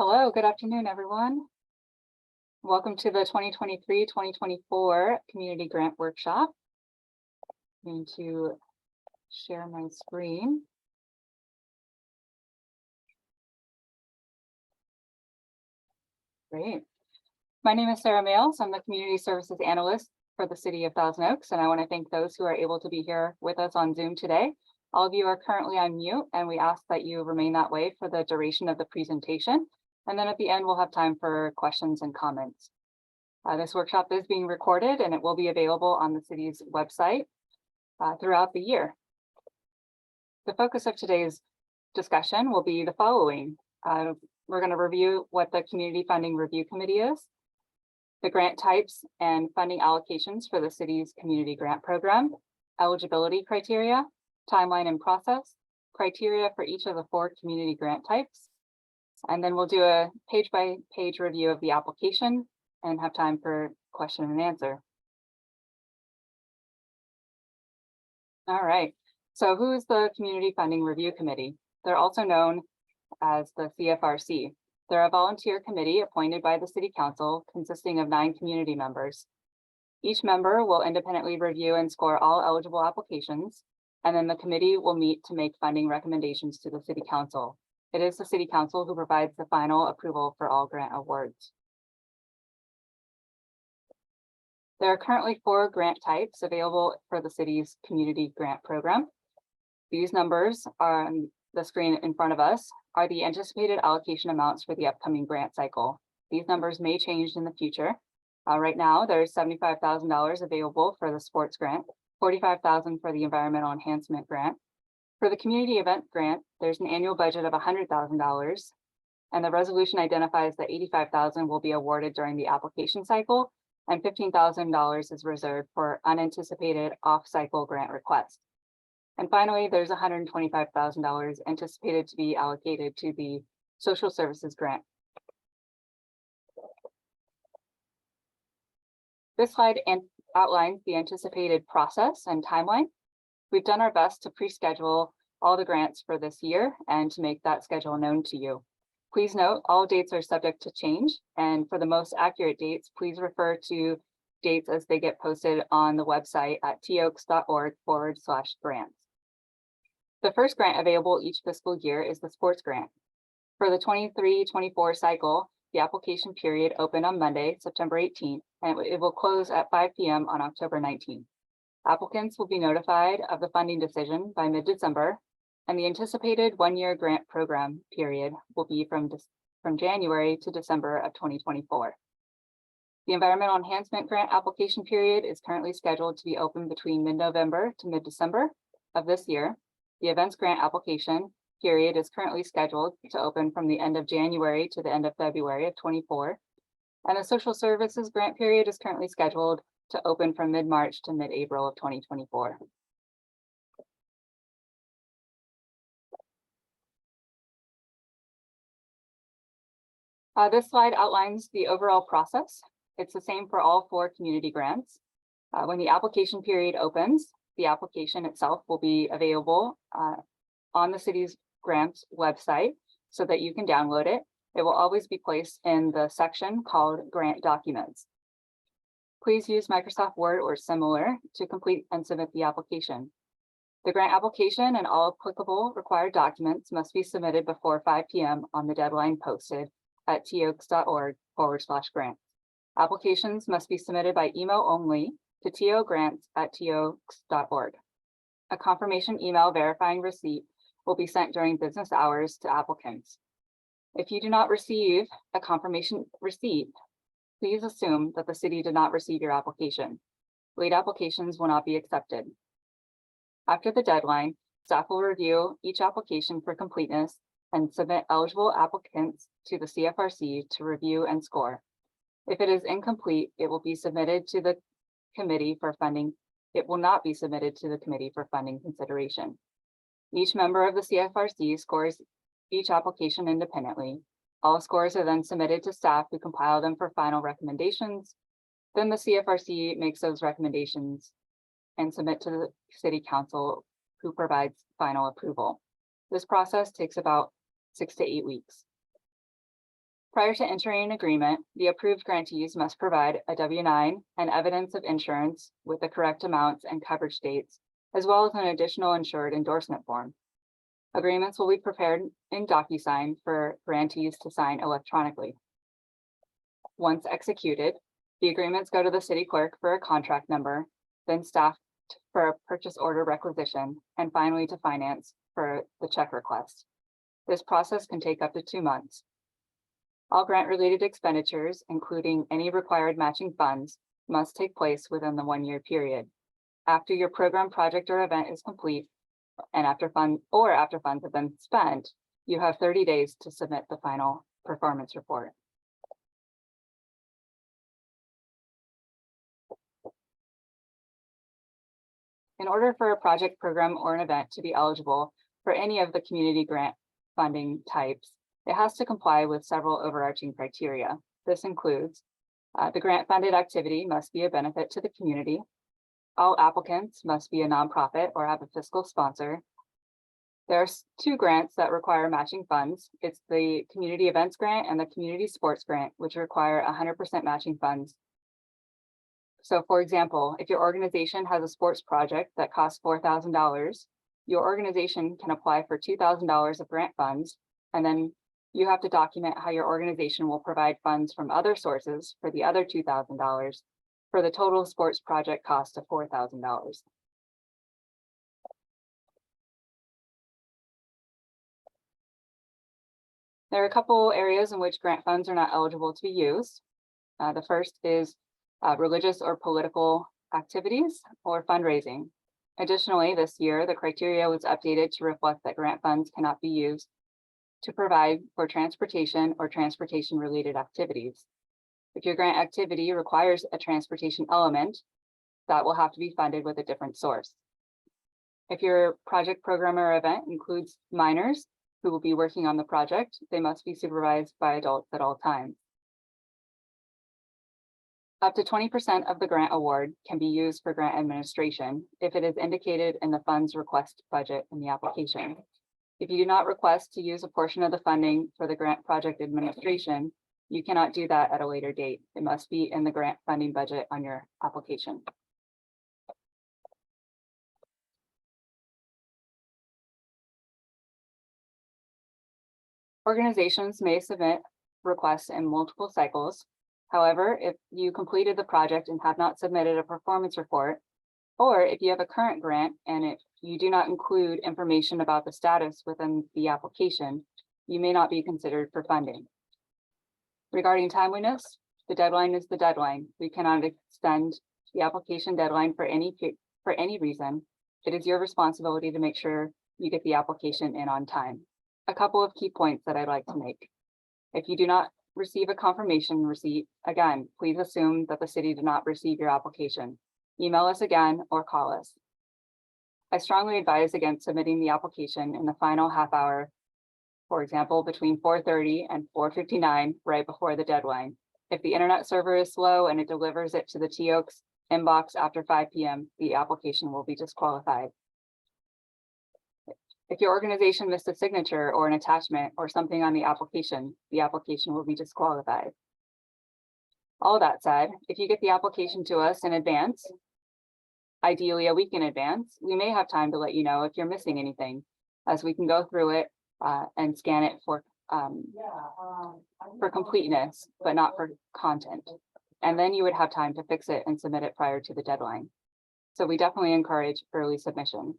Hello, good afternoon, everyone. Welcome to the 2023-2024 Community Grant Workshop. I'm going to share my screen. Great. My name is Sarah Males. I'm the Community Services Analyst for the City of Thousand Oaks, and I want to thank those who are able to be here with us on Zoom today. All of you are currently on mute, and we ask that you remain that way for the duration of the presentation. And then at the end, we'll have time for questions and comments. This workshop is being recorded and it will be available on the city's website throughout the year. The focus of today's discussion will be the following. We're going to review what the Community Funding Review Committee is, the grant types and funding allocations for the city's community grant program, eligibility criteria, timeline and process, criteria for each of the 4 community grant types, and then we'll do a page-by-page review of the application and have time for question and answer. All right, so who is the Community Funding Review Committee? They're also known as the CFRC. They're a volunteer committee appointed by the City Council consisting of 9 community members. Each member will independently review and score all eligible applications, and then the committee will meet to make funding recommendations to the City Council. It is the City Council who provides the final approval for all grant awards. There are currently 4 grant types available for the city's community grant program. These numbers are on the screen in front of us are the anticipated allocation amounts for the upcoming grant cycle. These numbers may change in the future. Right now, there's $75,000 available for the sports grant, $45,000 for the environmental enhancement grant. For the community event grant, there's an annual budget of $100,000, and the resolution identifies that $85,000 will be awarded during the application cycle, and $15,000 is reserved for unanticipated off-cycle grant requests. And finally, there's $125,000 anticipated to be allocated to the social services grant. This slide outlines the anticipated process and timeline. We've done our best to pre-schedule all the grants for this year and to make that schedule known to you. Please note, all dates are subject to change, and for the most accurate dates, please refer to dates as they get posted on the website at toaks.org/grants. The first grant available each fiscal year is the sports grant. For the 23-24 cycle, the application period opened on Monday, September 18th, and it will close at 5 p.m. on October 19th. Applicants will be notified of the funding decision by mid-December, and the anticipated 1-year grant program period will be from January to December of 2024. The environmental enhancement grant application period is currently scheduled to be open between mid-November to mid-December of this year. The events grant application period is currently scheduled to open from the end of January to the end of February of 24. And the social services grant period is currently scheduled to open from mid-March to mid-April of 2024. This slide outlines the overall process. It's the same for all 4 community grants. When the application period opens, the application itself will be available on the city's grants website so that you can download it. It will always be placed in the section called Grant Documents. Please use Microsoft Word or similar to complete and submit the application. The grant application and all applicable required documents must be submitted before 5 p.m. on the deadline posted at toaks.org/grants. Applications must be submitted by email only to togrants@toaks.org. A confirmation email verifying receipt will be sent during business hours to applicants. If you do not receive a confirmation receipt, please assume that the city did not receive your application. Late applications will not be accepted. After the deadline, staff will review each application for completeness and submit eligible applicants to the CFRC to review and score. If it is incomplete, it will be submitted to the committee for funding. It will not be submitted to the committee for funding consideration. Each member of the CFRC scores each application independently. All scores are then submitted to staff who compile them for final recommendations. Then the CFRC makes those recommendations and submit to the City Council, who provides final approval. This process takes about 6 to 8 weeks. Prior to entering an agreement, the approved grantees must provide a W-9 and evidence of insurance with the correct amounts and coverage dates, as well as an additional insured endorsement form. Agreements will be prepared in DocuSign for grantees to sign electronically. Once executed, the agreements go to the city clerk for a contract number, then staff for a purchase order requisition, and finally to finance for the check request. This process can take up to 2 months. All grant-related expenditures, including any required matching funds, must take place within the 1-year period. After your program, project, or event is complete, and after funds have been spent, you have 30 days to submit the final performance report. In order for a project, program, or an event to be eligible for any of the community grant funding types, it has to comply with several overarching criteria. This includes the grant funded activity must be a benefit to the community. All applicants must be a nonprofit or have a fiscal sponsor. There are 2 grants that require matching funds. It's the Community Events Grant and the Community Sports Grant, which require 100% matching funds. So for example, if your organization has a sports project that costs $4,000, your organization can apply for $2,000 of grant funds, and then you have to document how your organization will provide funds from other sources for the other $2,000 for the total sports project cost of $4,000. There are a couple areas in which grant funds are not eligible to be used. The first is religious or political activities or fundraising. Additionally, this year, the criteria was updated to reflect that grant funds cannot be used to provide for transportation or transportation-related activities. If your grant activity requires a transportation element, that will have to be funded with a different source. If your project, program, or event includes minors who will be working on the project, they must be supervised by adults at all times. Up to 20% of the grant award can be used for grant administration if it is indicated in the funds request budget in the application. If you do not request to use a portion of the funding for the grant project administration, you cannot do that at a later date. It must be in the grant funding budget on your application. Organizations may submit requests in multiple cycles. However, if you completed the project and have not submitted a performance report, or if you have a current grant and if you do not include information about the status within the application, you may not be considered for funding. Regarding timeliness, the deadline is the deadline. We cannot extend the application deadline for any reason. It is your responsibility to make sure you get the application in on time. A couple of key points that I'd like to make. If you do not receive a confirmation receipt, again, please assume that the city did not receive your application. Email us again or call us. I strongly advise against submitting the application in the final half hour, for example, between 4:30 and 4:59, right before the deadline. If the internet server is slow and it delivers it to the TOAKS inbox after 5 p.m., the application will be disqualified. If your organization missed a signature or an attachment or something on the application will be disqualified. All that said, if you get the application to us in advance, ideally a week in advance, we may have time to let you know if you're missing anything, as we can go through it and scan it for completeness, but not for content. And then you would have time to fix it and submit it prior to the deadline. So we definitely encourage early submission.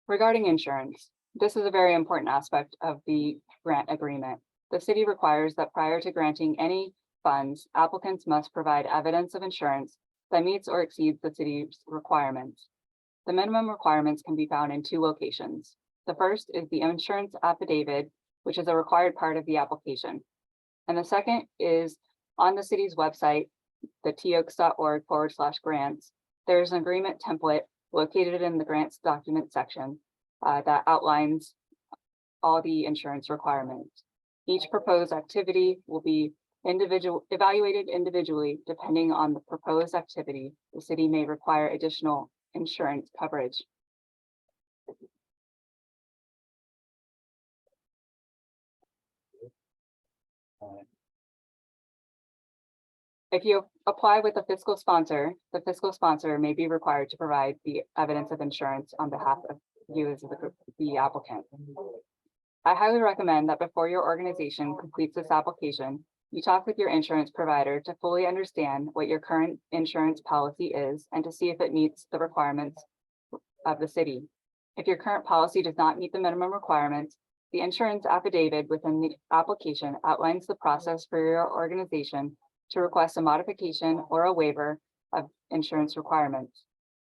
Regarding insurance, this is a very important aspect of the grant agreement. The city requires that prior to granting any funds, applicants must provide evidence of insurance that meets or exceeds the city's requirements. The minimum requirements can be found in 2 locations. The first is the insurance affidavit, which is a required part of the application. And the second is on the city's website, the toaks.org/grants. There's an agreement template located in the grants document section that outlines all the insurance requirements. Each proposed activity will be evaluated individually depending on the proposed activity. The city may require additional insurance coverage. If you apply with a fiscal sponsor, the fiscal sponsor may be required to provide the evidence of insurance on behalf of you as the applicant. I highly recommend that before your organization completes this application, you talk with your insurance provider to fully understand what your current insurance policy is and to see if it meets the requirements of the city. If your current policy does not meet the minimum requirements, the insurance affidavit within the application outlines the process for your organization to request a modification or a waiver of insurance requirements.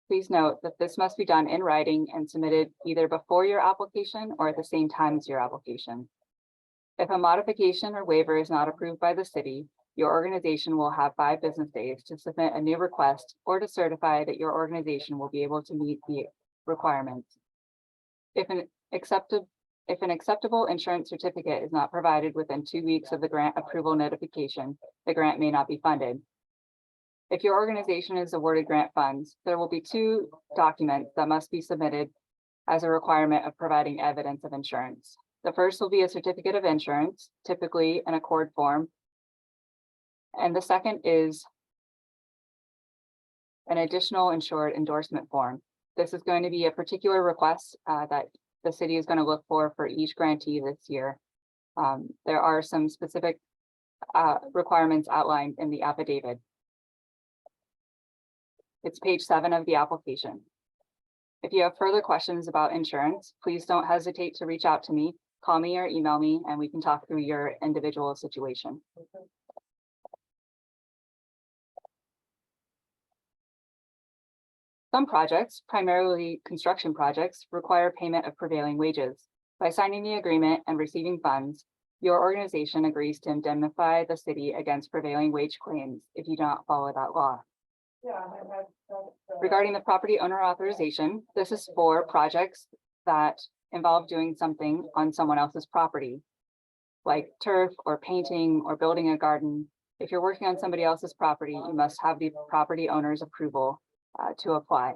Please note that this must be done in writing and submitted either before your application or at the same time as your application. If a modification or waiver is not approved by the city, your organization will have 5 business days to submit a new request or to certify that your organization will be able to meet the requirements. If an acceptable insurance certificate is not provided within 2 weeks of the grant approval notification, the grant may not be funded. If your organization is awarded grant funds, there will be 2 documents that must be submitted as a requirement of providing evidence of insurance. The first will be a certificate of insurance, typically an accord form. And the second is an additional insured endorsement form. This is going to be a particular request that the city is going to look for each grantee this year. There are some specific requirements outlined in the affidavit. It's page 7 of the application. If you have further questions about insurance, please don't hesitate to reach out to me, call me or email me, and we can talk through your individual situation. Some projects, primarily construction projects, require payment of prevailing wages. By signing the agreement and receiving funds, your organization agrees to indemnify the city against prevailing wage claims if you do not follow that law. Regarding the property owner authorization, this is for projects that involve doing something on someone else's property, like turf or painting or building a garden. If you're working on somebody else's property, you must have the property owner's approval to apply.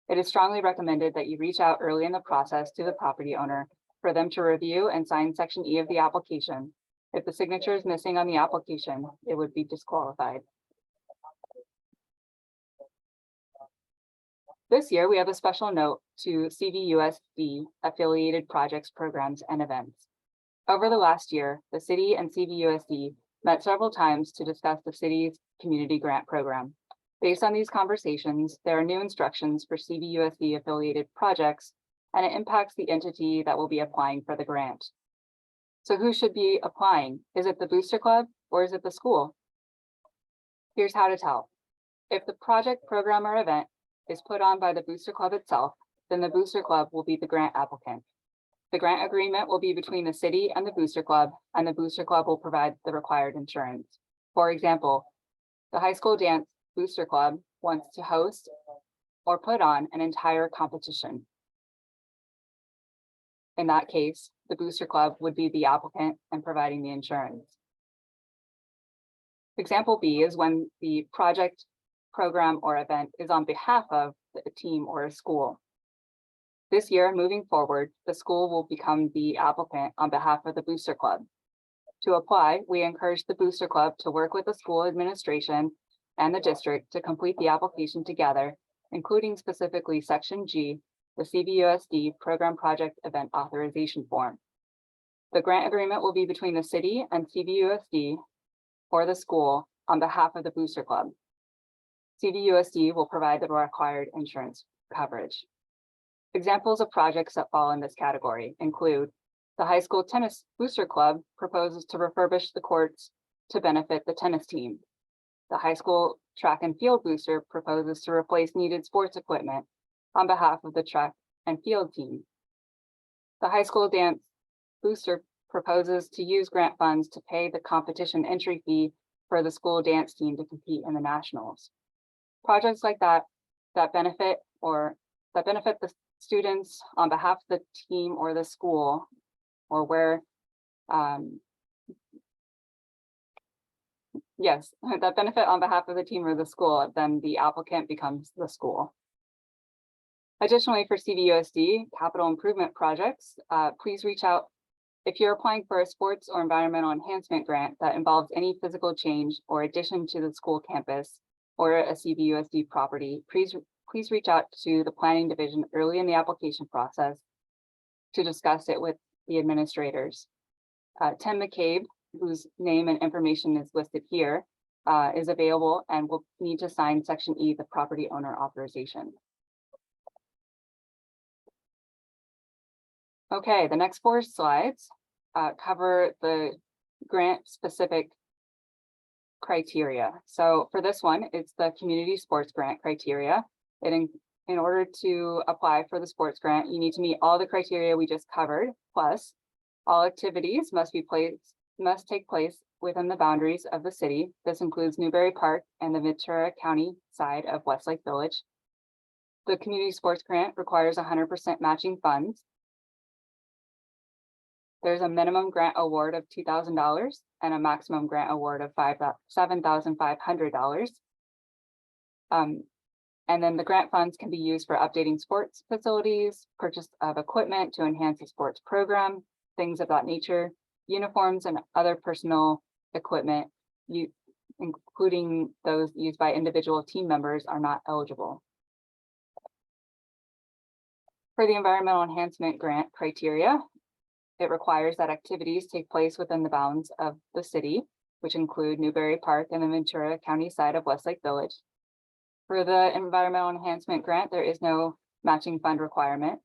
It is strongly recommended that you reach out early in the process to the property owner for them to review and sign Section E of the application. If the signature is missing on the application, it would be disqualified. This year, we have a special note to CVUSD affiliated projects, programs, and events. Over the last year, the city and CVUSD met several times to discuss the city's community grant program. Based on these conversations, there are new instructions for CVUSD affiliated projects, and it impacts the entity that will be applying for the grant. So who should be applying? Is it the Booster Club or is it the school? Here's how to tell. If the project, program, or event is put on by the Booster Club itself, then the Booster Club will be the grant applicant. The grant agreement will be between the city and the Booster Club, and the Booster Club will provide the required insurance. For example, the high school dance Booster Club wants to host or put on an entire competition. In that case, the Booster Club would be the applicant and providing the insurance. Example B is when the project, program, or event is on behalf of a team or a school. This year, moving forward, the school will become the applicant on behalf of the Booster Club. To apply, we encourage the Booster Club to work with the school administration and the district to complete the application together, including specifically Section G, the CVUSD Program Project Event Authorization Form. The grant agreement will be between the city and CVUSD or the school on behalf of the Booster Club. CVUSD will provide the required insurance coverage. Examples of projects that fall in this category include the high school tennis Booster Club proposes to refurbish the courts to benefit the tennis team. The high school track and field booster proposes to replace needed sports equipment on behalf of the track and field team. The high school dance booster proposes to use grant funds to pay the competition entry fee for the school dance team to compete in the nationals. Projects like that benefit the students on behalf of the team or the school, or where that benefit on behalf of the team or the school, then the applicant becomes the school. Additionally, for CVUSD capital improvement projects, please reach out If you're applying for a sports or environmental enhancement grant that involves any physical change or addition to the school campus or a CVUSD property, please reach out to the planning division early in the application process to discuss it with the administrators. Tim McCabe, whose name and information is listed here, is available and will need to sign Section E, the property owner authorization. Okay, the next 4 slides cover the grant specific criteria. So for this one, it's the community sports grant criteria. In order to apply for the sports grant, you need to meet all the criteria we just covered, plus all activities must take place within the boundaries of the city. This includes Newbury Park and the Ventura County side of Westlake Village. The community sports grant requires 100% matching funds. There's a minimum grant award of $2,000 and a maximum grant award of $7,500. And then the grant funds can be used for updating sports facilities, purchase of equipment to enhance the sports program, things of that nature, uniforms and other personal equipment, including those used by individual team members, are not eligible. For the environmental enhancement grant criteria, it requires that activities take place within the bounds of the city, which include Newbury Park and the Ventura County side of Westlake Village. For the environmental enhancement grant, there is no matching fund requirement.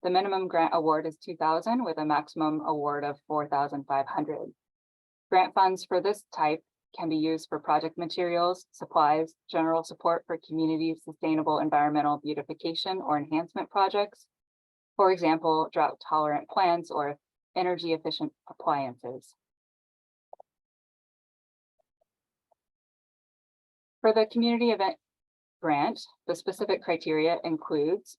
The minimum grant award is $2,000 with a maximum award of $4,500. Grant funds for this type can be used for project materials, supplies, general support for community sustainable environmental beautification or enhancement projects. For example, drought tolerant plants or energy efficient appliances. For the community event grant, the specific criteria includes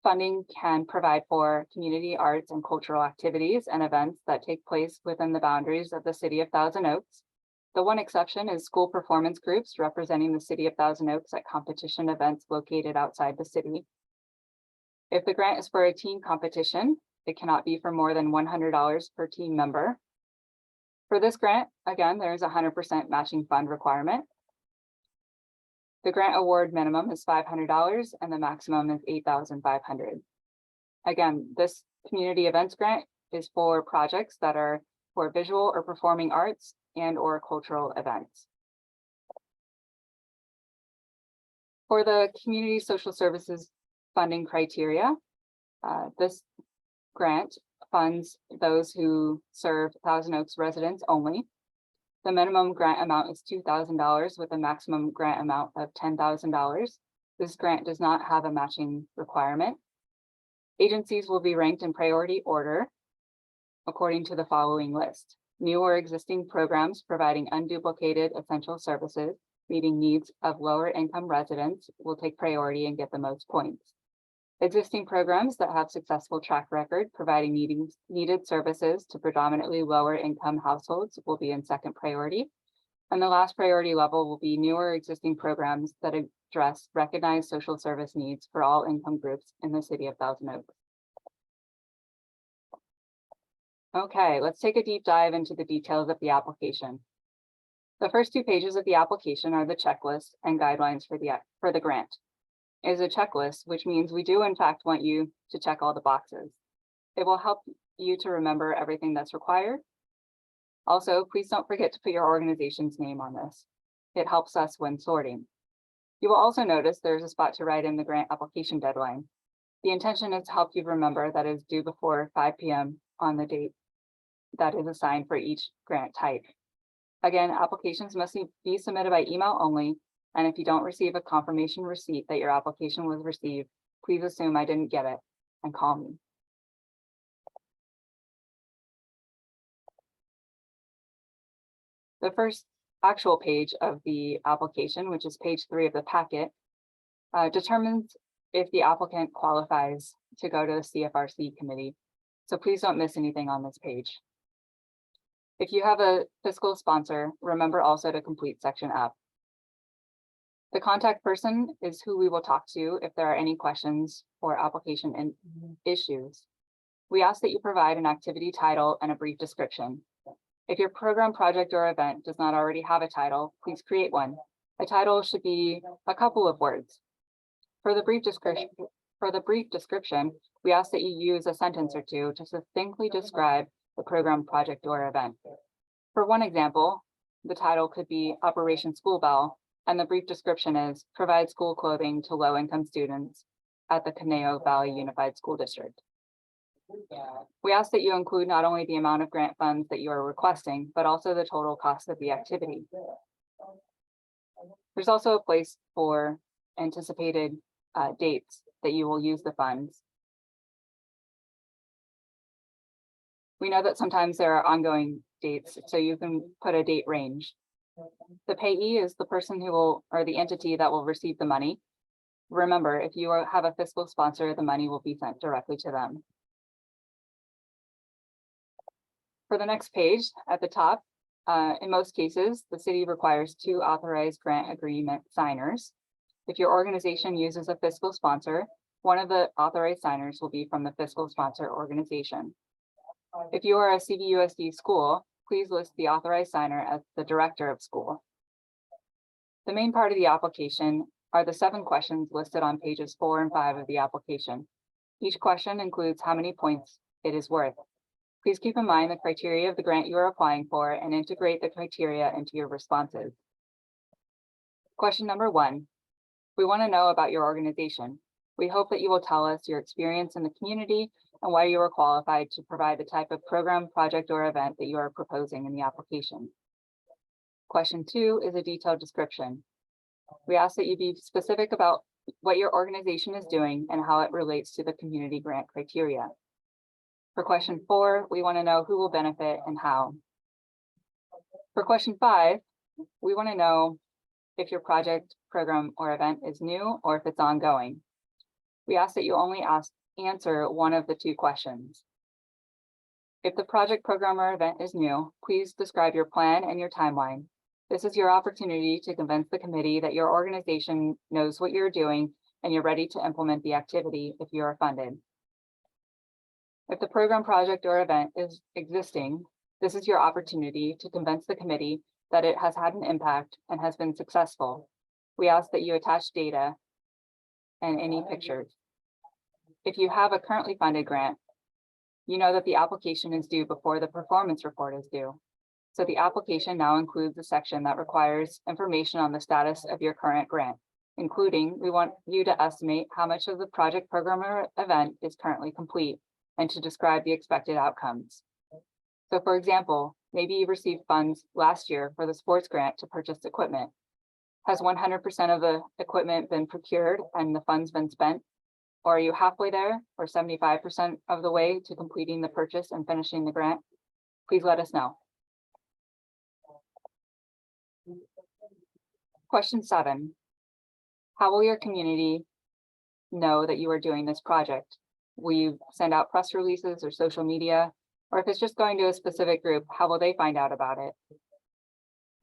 funding can provide for community arts and cultural activities and events that take place within the boundaries of the city of Thousand Oaks. The one exception is school performance groups representing the city of Thousand Oaks at competition events located outside the city. If the grant is for a team competition, it cannot be for more than $100 per team member. For this grant, again, there is a 100% matching fund requirement. The grant award minimum is $500 and the maximum is $8,500. Again, this community events grant is for projects that are for visual or performing arts and or cultural events. For the community social services funding criteria, this grant funds those who serve Thousand Oaks residents only. The minimum grant amount is $2,000 with a maximum grant amount of $10,000. This grant does not have a matching requirement. Agencies will be ranked in priority order according to the following list. New or existing programs providing unduplicated essential services meeting needs of lower income residents will take priority and get the most points. Existing programs that have successful track record providing needed services to predominantly lower income households will be in second priority. And the last priority level will be newer existing programs that address recognized social service needs for all income groups in the city of Thousand Oaks. Okay, let's take a deep dive into the details of the application. The first 2 pages of the application are the checklist and guidelines for the grant. It is a checklist, which means we do in fact want you to check all the boxes. It will help you to remember everything that's required. Also, please don't forget to put your organization's name on this. It helps us when sorting. You will also notice there's a spot to write in the grant application deadline. The intention is to help you remember that it is due before 5 p.m. on the date that is assigned for each grant type. Again, applications must be submitted by email only. And if you don't receive a confirmation receipt that your application was received, please assume I didn't get it and call me. The first actual page of the application, which is page 3 of the packet, determines if the applicant qualifies to go to the CFRC committee. So please don't miss anything on this page. If you have a fiscal sponsor, remember also to complete section F. The contact person is who we will talk to if there are any questions or application issues. We ask that you provide an activity title and a brief description. If your program, project, or event does not already have a title, please create one. A title should be a couple of words. For the brief description, we ask that you use a sentence or two to succinctly describe the program, project, or event. For one example, the title could be Operation School Bell, and the brief description is provide school clothing to low-income students at the Conejo Valley Unified School District. We ask that you include not only the amount of grant funds that you are requesting, but also the total cost of the activity. There's also a place for anticipated dates that you will use the funds. We know that sometimes there are ongoing dates, so you can put a date range. The payee is the person who will, or the entity that will receive the money. Remember, if you have a fiscal sponsor, the money will be sent directly to them. For the next page at the top, in most cases, the city requires 2 authorized grant agreement signers. If your organization uses a fiscal sponsor, one of the authorized signers will be from the fiscal sponsor organization. If you are a CVUSD school, please list the authorized signer as the director of school. The main part of the application are the 7 questions listed on pages 4 and 5 of the application. Each question includes how many points it is worth. Please keep in mind the criteria of the grant you are applying for and integrate the criteria into your responses. Question number 1. We want to know about your organization. We hope that you will tell us your experience in the community and why you are qualified to provide the type of program, project, or event that you are proposing in the application. Question 2 is a detailed description. We ask that you be specific about what your organization is doing and how it relates to the community grant criteria. For question 4, we want to know who will benefit and how. For question 5, we want to know if your project, program, or event is new or if it's ongoing. We ask that you only answer one of the 2 questions. If the project, program, or event is new, please describe your plan and your timeline. This is your opportunity to convince the committee that your organization knows what you're doing and you're ready to implement the activity if you are funded. If the program, project, or event is existing, this is your opportunity to convince the committee that it has had an impact and has been successful. We ask that you attach data and any pictures. If you have a currently funded grant, you know that the application is due before the performance report is due. So the application now includes a section that requires information on the status of your current grant, including we want you to estimate how much of the project, program, or event is currently complete and to describe the expected outcomes. So for example, maybe you received funds last year for the sports grant to purchase equipment. Has 100% of the equipment been procured and the funds been spent? Or are you halfway there or 75% of the way to completing the purchase and finishing the grant? Please let us know. Question 7, how will your community know that you are doing this project? Will you send out press releases or social media? Or if it's just going to a specific group, how will they find out about it?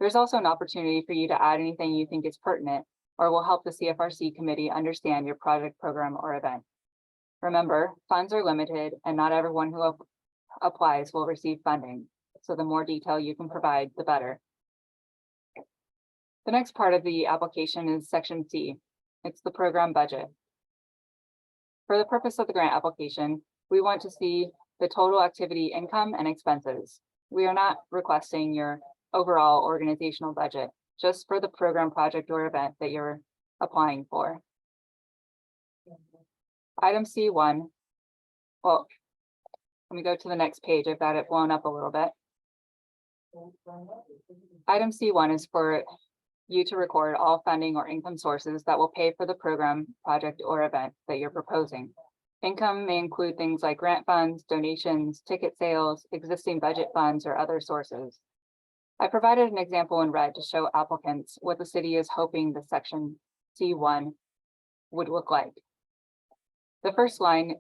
There's also an opportunity for you to add anything you think is pertinent or will help the CFRC committee understand your project, program, or event. Remember, funds are limited and not everyone who applies will receive funding. So the more detail you can provide, the better. The next part of the application is section C. It's the program budget. For the purpose of the grant application, we want to see the total activity income and expenses. We are not requesting your overall organizational budget, just for the program, project, or event that you're applying for. Item C1, well, let me go to the next page. I've got it blown up a little bit. Item C1 is for you to record all funding or income sources that will pay for the program, project, or event that you're proposing. Income may include things like grant funds, donations, ticket sales, existing budget funds, or other sources. I provided an example in red to show applicants what the city is hoping the section C1 would look like. The first line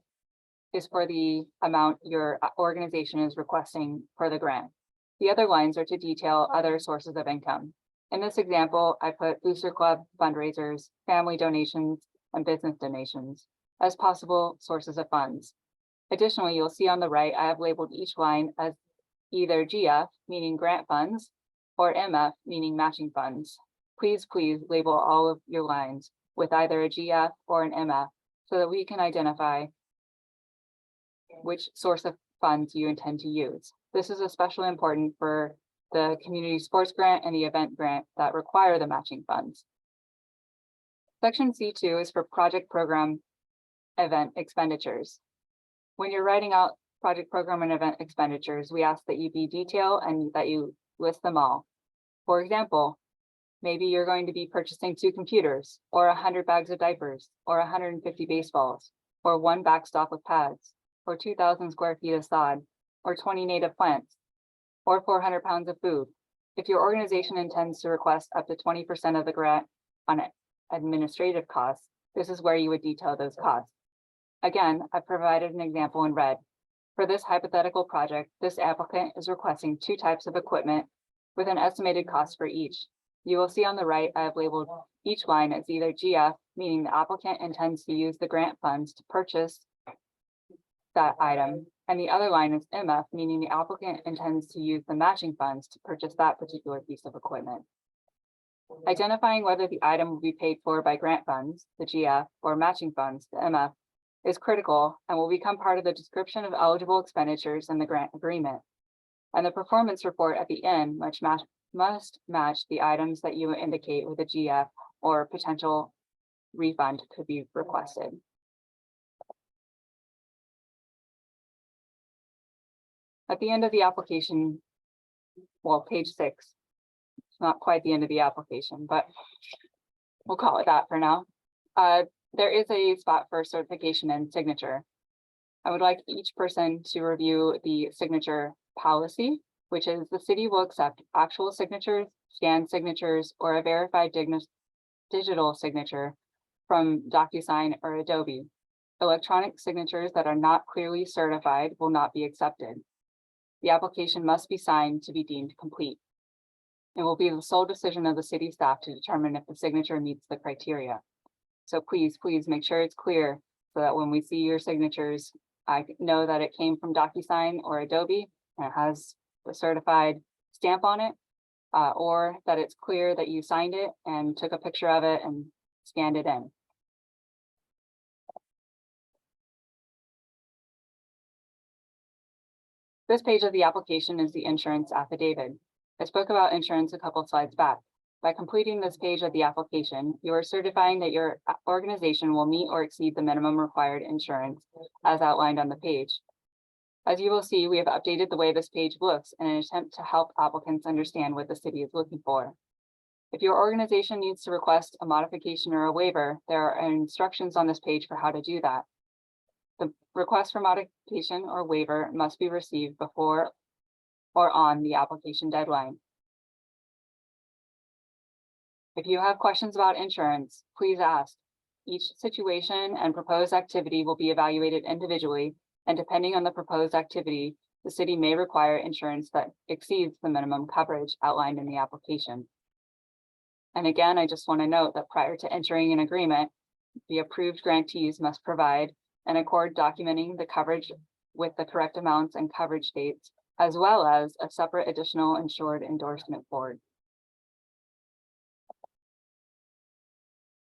is for the amount your organization is requesting for the grant. The other lines are to detail other sources of income. In this example, I put Booster Club fundraisers, family donations, and business donations as possible sources of funds. Additionally, you'll see on the right, I have labeled each line as either GF, meaning grant funds, or MF, meaning matching funds. Please label all of your lines with either a GF or an MF so that we can identify which source of funds you intend to use. This is especially important for the community sports grant and the event grant that require the matching funds. Section C2 is for project program event expenditures. When you're writing out project program and event expenditures, we ask that you be detailed and that you list them all. For example, maybe you're going to be purchasing 2 computers, or 100 bags of diapers, or 150 baseballs, or 1 backstop of pads, or 2,000 square feet of sod, or 20 native plants, or 400 pounds of food. If your organization intends to request up to 20% of the grant on administrative costs, this is where you would detail those costs. Again, I've provided an example in red. For this hypothetical project, this applicant is requesting 2 types of equipment with an estimated cost for each. You will see on the right, I have labeled each line as either GF, meaning the applicant intends to use the grant funds to purchase that item, and the other line is MF, meaning the applicant intends to use the matching funds to purchase that particular piece of equipment. Identifying whether the item will be paid for by grant funds, the GF, or matching funds, the MF, is critical and will become part of the description of eligible expenditures in the grant agreement. And the performance report at the end must match the items that you indicate with a GF or potential refund could be requested. At the end of the application, well, page 6, it's not quite the end of the application, but we'll call it that for now. There is a spot for certification and signature. I would like each person to review the signature policy, which is the city will accept actual signatures, scanned signatures, or a verified digital signature from DocuSign or Adobe. Electronic signatures that are not clearly certified will not be accepted. The application must be signed to be deemed complete. It will be the sole decision of the city staff to determine if the signature meets the criteria. So please make sure it's clear so that when we see your signatures, I know that it came from DocuSign or Adobe and it has the certified stamp on it, or that it's clear that you signed it and took a picture of it and scanned it in. This page of the application is the insurance affidavit. I spoke about insurance a couple slides back. By completing this page of the application, you are certifying that your organization will meet or exceed the minimum required insurance as outlined on the page. As you will see, we have updated the way this page looks in an attempt to help applicants understand what the city is looking for. If your organization needs to request a modification or a waiver, there are instructions on this page for how to do that. The request for modification or waiver must be received before or on the application deadline. If you have questions about insurance, please ask. Each situation and proposed activity will be evaluated individually, and depending on the proposed activity, the city may require insurance that exceeds the minimum coverage outlined in the application. And again, I just want to note that prior to entering an agreement, the approved grantees must provide an accord documenting the coverage with the correct amounts and coverage dates, as well as a separate additional insured endorsement form.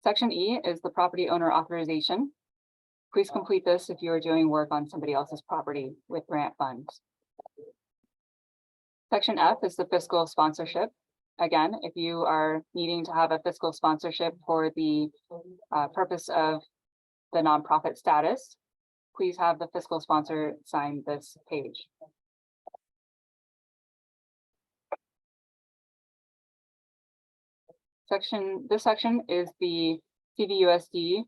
Section E is the property owner authorization. Please complete this if you are doing work on somebody else's property with grant funds. Section F is the fiscal sponsorship. Again, if you are needing to have a fiscal sponsorship for the purpose of the nonprofit status, please have the fiscal sponsor sign this page. This section is the CVUSD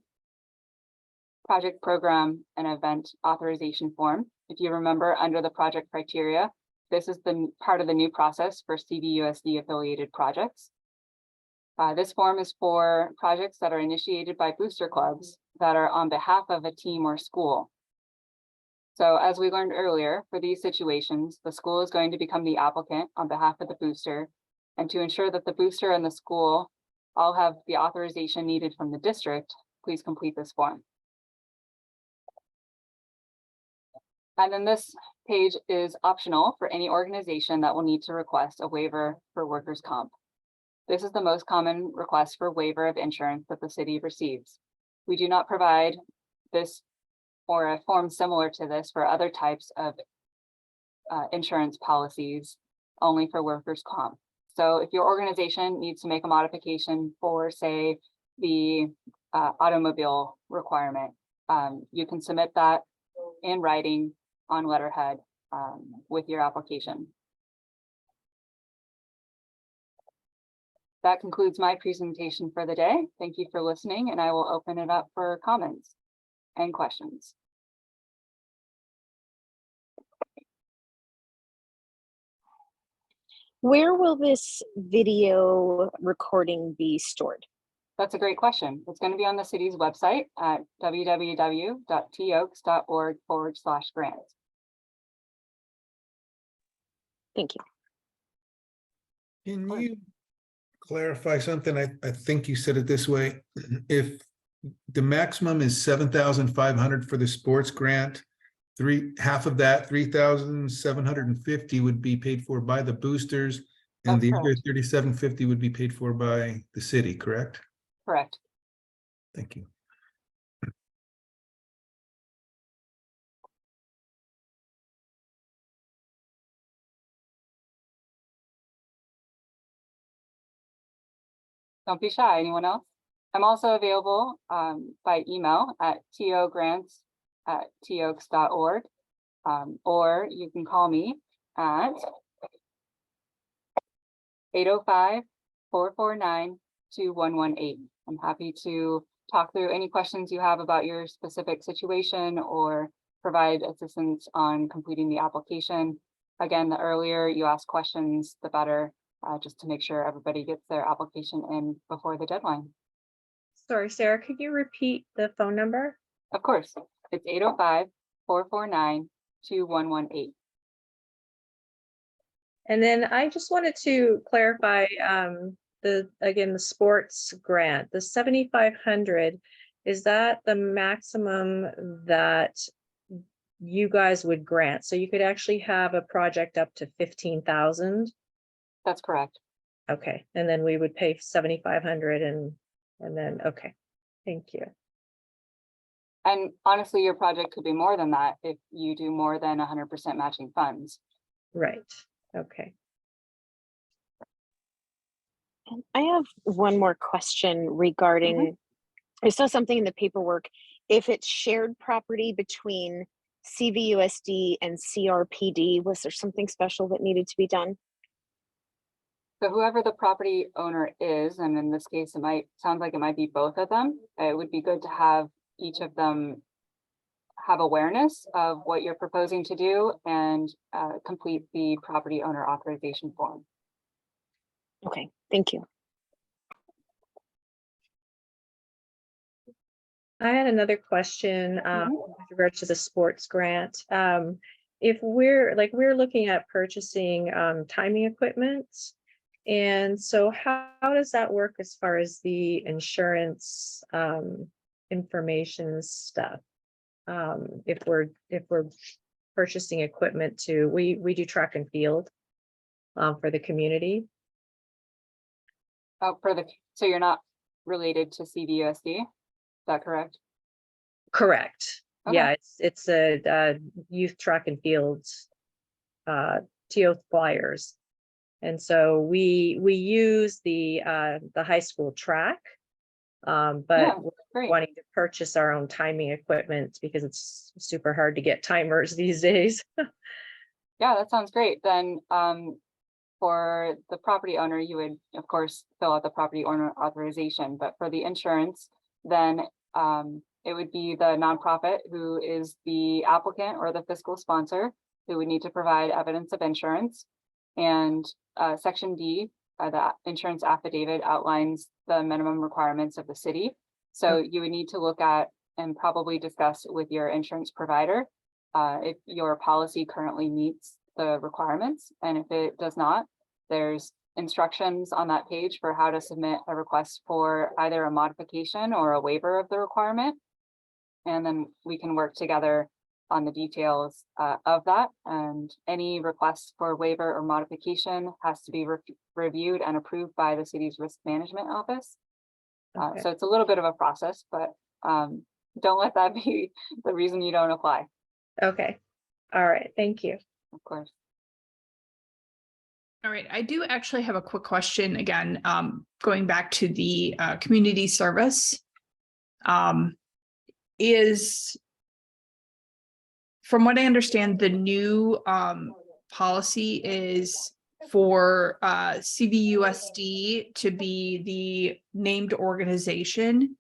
project program and event authorization form. If you remember, under the project criteria, this is the part of the new process for CVUSD affiliated projects. This form is for projects that are initiated by booster clubs that are on behalf of a team or school. So as we learned earlier, for these situations, the school is going to become the applicant on behalf of the booster. And to ensure that the booster and the school all have the authorization needed from the district, please complete this form. And then this page is optional for any organization that will need to request a waiver for workers' comp. This is the most common request for waiver of insurance that the city receives. We do not provide this or a form similar to this for other types of insurance policies, only for workers' comp. So if your organization needs to make a modification for, say, the automobile requirement, you can submit that in writing on letterhead with your application. That concludes my presentation for the day. Thank you for listening, and I will open it up for comments and questions. Where will this video recording be stored? That's a great question. It's going to be on the city's website at www.toaks.org/grants. Thank you. Can you clarify something? I think you said it this way. If the maximum is 7,500 for the sports grant, half of that, 3,750 would be paid for by the boosters, and That's the other correct. 3,750 would be paid for by the city, correct? Correct. Thank you. Don't be shy. Anyone else? I'm also available by email at togrants@toaks.org, or you can call me at 805-449-2118. I'm happy to talk through any questions you have about your specific situation or provide assistance on completing the application. Again, the earlier you ask questions, the better, just to make sure everybody gets their application in before the deadline. Sorry, Sarah, could you repeat the phone number? Of course, it's 805-449-2118. And then I just wanted to clarify the sports grant, the 7,500, is that the maximum that you guys would grant? So you could actually have a project up to 15,000? That's correct. Okay, and then we would pay 7,500 and then, okay, thank you. And honestly, your project could be more than that if you do more than 100% matching funds. Right, okay. I have one more question regarding, I saw something in the paperwork. If it's shared property between CVUSD and CRPD, was there something special that needed to be done? So whoever the property owner is, and in this case, sounds like it might be both of them, it would be good to have each of them have awareness of what you're proposing to do and complete the property owner authorization form. Okay, thank you. I had another question with regard to the sports grant. If we're looking at purchasing timing equipment, and so how does that work as far as the insurance information stuff? If we're purchasing equipment we do track and field for the community. Oh, so you're not related to CVUSD? Is that correct? Correct. Okay. Yeah, it's a youth track and fields TO flyers, and so we use the high school track, but Yeah, we're great. wanting to purchase our own timing equipment because it's super hard to get timers these days. Yeah, that sounds great. Then for the property owner, you would, of course, fill out the property owner authorization, but for the insurance, then it would be the nonprofit who is the applicant or the fiscal sponsor who would need to provide evidence of insurance. And Section D, the insurance affidavit, outlines the minimum requirements of the city. So you would need to look at and probably discuss with your insurance provider if your policy currently meets the requirements. And if it does not, there's instructions on that page for how to submit a request for either a modification or a waiver of the requirement. And then we can work together on the details of that, and any request for waiver or modification has to be reviewed and approved by the city's risk management office. Okay. So it's a little bit of a process, but don't let that be the reason you don't apply, Okay, all right, thank you. of course. All right, I do actually have a quick question again, going back to the community service. Is, from what I understand, the new policy is for CVUSD to be the named organization,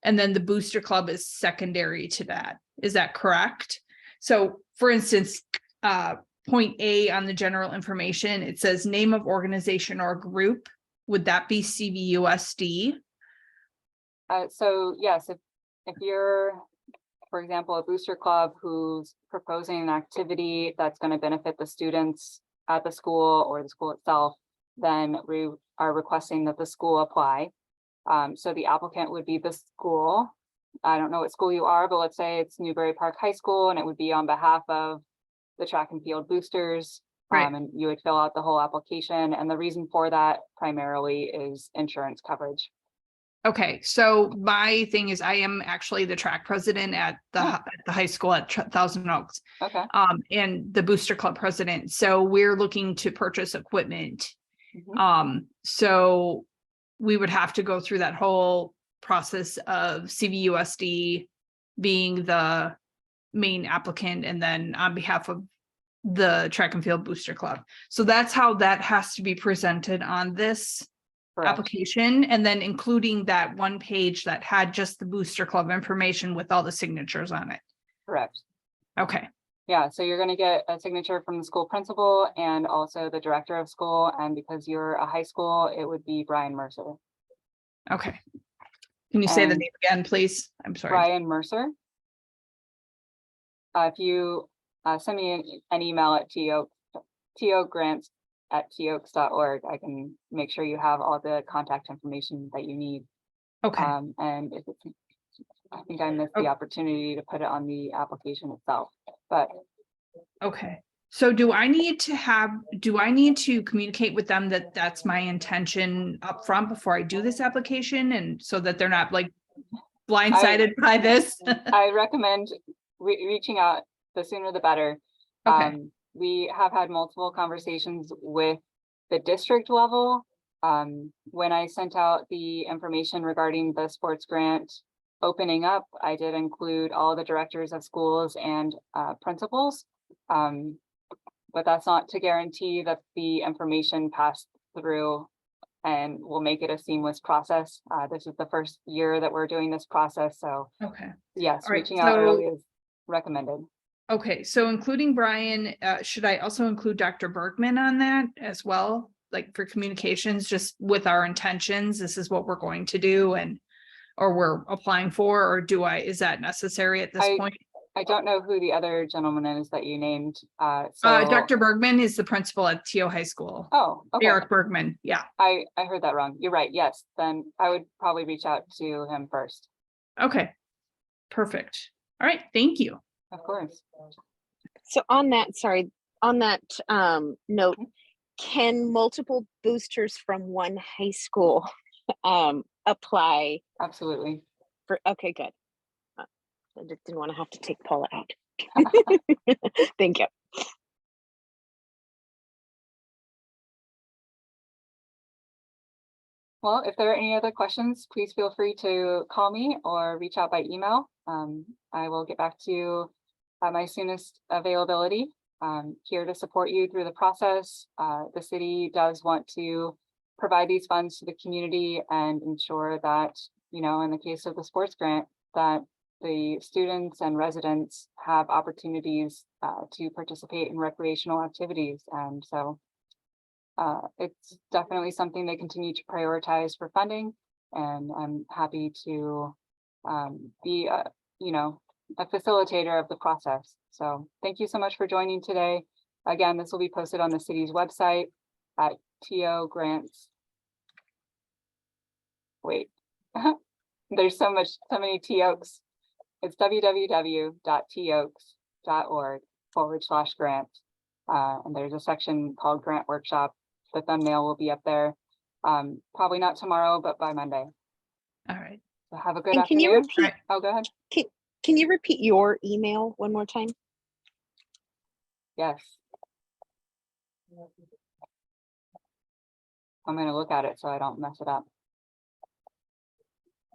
and then the booster club is secondary to that. Is that correct? So for instance, point A on the general information, it says name of organization or group. Would that be CVUSD? So yes, if you're, for example, a booster club who's proposing an activity that's going to benefit the students at the school or the school itself, then we are requesting that the school apply. So the applicant would be the school. I don't know what school you are, but let's say it's Newbury Park High School, and it would be on behalf of the track and field boosters. Right. And you would fill out the whole application. And the reason for that primarily is insurance coverage. Okay, so my thing is I am actually the track president at the, Oh. at the high school at Thousand Oaks, Okay. and the booster club president. So we're looking to purchase equipment. Mhm. So we would have to go through that whole process of CVUSD being the main applicant, and then on behalf of the track and field booster club. So that's how that has to be presented on this Correct. application, and then including that one page that had just the booster club information with all the signatures on it. Correct. Okay, Yeah, so you're going to get a signature from the school principal and also the director of school. And because you're a high school, it would be Brian Mercer. okay. Can you say the And name again, please? I'm sorry. Brian Mercer. If you send me an email at togrants@toaks.org, I can make sure you have all the contact information that you need. Okay, And if it's, I think I missed the Okay. opportunity to put it on the application itself, but okay. So do I need to communicate with them that that's my intention up front before I do this application, and so that they're not like blindsided by this? I recommend reaching out, the sooner the better. Okay, We have had multiple conversations with the district level. When I sent out the information regarding the sports grant opening up, I did include all the directors of schools and principals. But that's not to guarantee that the information passed through and will make it a seamless process. This is the first year that we're doing this process, so okay. yes, All right, reaching out so- early is recommended. Okay, so including Brian, should I also include Dr. Bergman on that as well? Like for communications, just with our intentions, this is what we're going to do or we're applying for, or is that necessary at this point? I don't know who the other gentleman is that you named. So Dr. Bergman is the principal at TO High School. Oh, okay. Eric Bergman, yeah, I heard that wrong. You're right. Yes, then I would probably reach out to him first. okay. Perfect. All right, thank you. Of course. So on that, sorry, on that note, can multiple boosters from one high school apply Absolutely. for, okay, good. I just didn't want to have to take Paula out. Thank you. Well, if there are any other questions, please feel free to call me or reach out by email. I will get back to you at my soonest availability. Here to support you through the process. The city does want to provide these funds to the community and ensure that, you know, in the case of the sports grant, that the students and residents have opportunities to participate in recreational activities. And so it's definitely something they continue to prioritize for funding, and I'm happy to be a facilitator of the process. So thank you so much for joining today. Again, this will be posted on the city's website at TO Grants. Wait, there's so many TOaks. It's www.toaks.org. teaoaks.org/grants. And there's a section called Grant Workshop. The thumbnail will be up there. Probably not tomorrow, but by Monday. All right. So have a good And can you afternoon. repeat, Oh, go ahead. can you repeat your email one more time? Yes. I'm gonna look at it so I don't mess it up.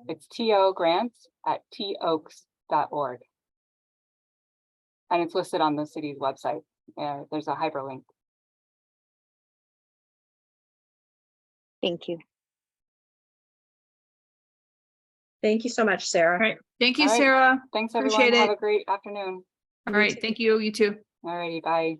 It's togrants@teaoaks.org. And it's listed on the city's website. There's a hyperlink. Thank you. Thank you so much, Sarah. All right. Thank you, All right. Sarah. Thanks, everyone. Appreciate Have it. a great afternoon. All right. Thank you. You too. Alrighty, bye.